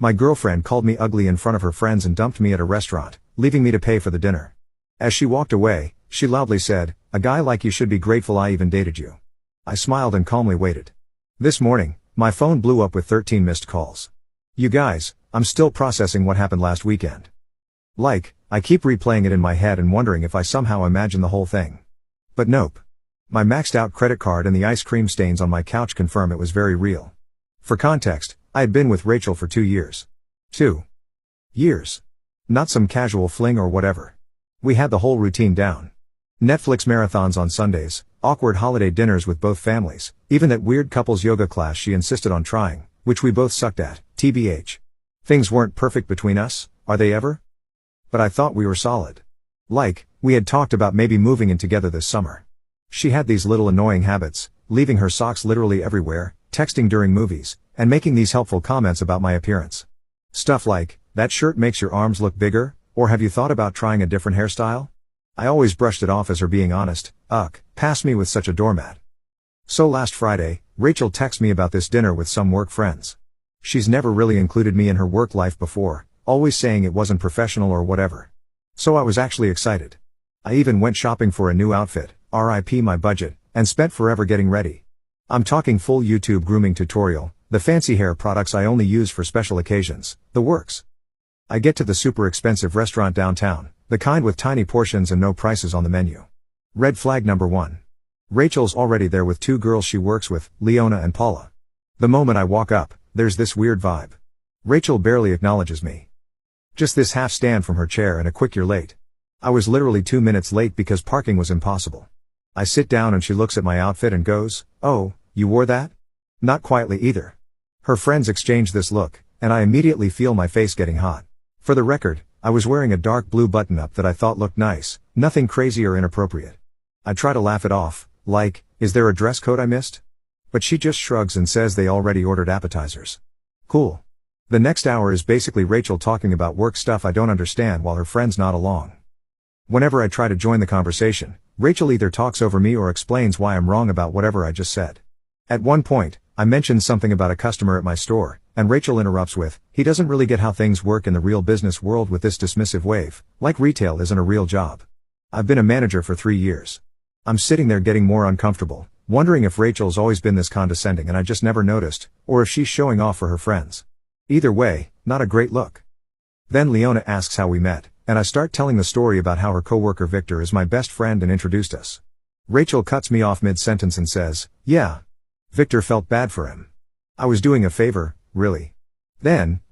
My girlfriend called me ugly in front of her friends and dumped me at a restaurant, leaving me to pay for the dinner. As she walked away, she loudly said, "A guy like you should be grateful I even dated you." I smiled and calmly waited. This morning, my phone blew up with 13 missed calls. You guys, I'm still processing what happened last weekend. I keep replaying it in my head and wondering if I somehow imagined the whole thing. But nope. My maxed out credit card and the ice cream stains on my couch confirm it was very real. For context, I had been with Rachel for 2 years. 2 years. Not some casual fling or whatever. We had the whole routine down. Netflix marathons on Sundays, awkward holiday dinners with both families, even that weird couples yoga class she insisted on trying, which we both sucked at, TBH. Things weren't perfect between us, are they ever? But I thought we were solid. We had talked about maybe moving in together this summer. She had these little annoying habits, leaving her socks literally everywhere, texting during movies, and making these helpful comments about my appearance. Stuff like, "That shirt makes your arms look bigger," or "Have you thought about trying a different hairstyle?" I always brushed it off as her being honest. Pass me with such a doormat. So last Friday, Rachel texted me about this dinner with some work friends. She's never really included me in her work life before, always saying it wasn't professional or whatever. So I was actually excited. I even went shopping for a new outfit, RIP my budget, and spent forever getting ready. I'm talking full YouTube grooming tutorial, the fancy hair products I only use for special occasions, the works. I get to the super expensive restaurant downtown, the kind with tiny portions and no prices on the menu. Red flag number 1. Rachel's already there with 2 girls she works with, Leona and Paula. The moment I walk up, there's this weird vibe. Rachel barely acknowledges me. Just this half stand from her chair and a quick "You're late." I was literally 2 minutes late because parking was impossible. I sit down and she looks at my outfit and goes, "Oh, you wore that?" Not quietly either. Her friends exchange this look, and I immediately feel my face getting hot. For the record, I was wearing a dark blue button-up that I thought looked nice, nothing crazy or inappropriate. I try to laugh it off, is there a dress code I missed? But she just shrugs and says they already ordered appetizers. Cool. The next hour is basically Rachel talking about work stuff I don't understand while her friends nod along. Whenever I try to join the conversation, Rachel either talks over me or explains why I'm wrong about whatever I just said. At one point, I mentioned something about a customer at my store, and Rachel interrupts with, "He doesn't really get how things work in the real business world," with this dismissive wave, like retail isn't a real job. I've been a manager for 3 years. I'm sitting there getting more uncomfortable, wondering if Rachel's always been this condescending and I just never noticed, or if she's showing off for her friends. Either way, not a great look. Then Leona asks how we met, and I start telling the story about how her coworker Victor is my best friend and introduced us. Rachel cuts me off mid-sentence and says, "Yeah. Victor felt bad for him. I was doing a favor, really." Then,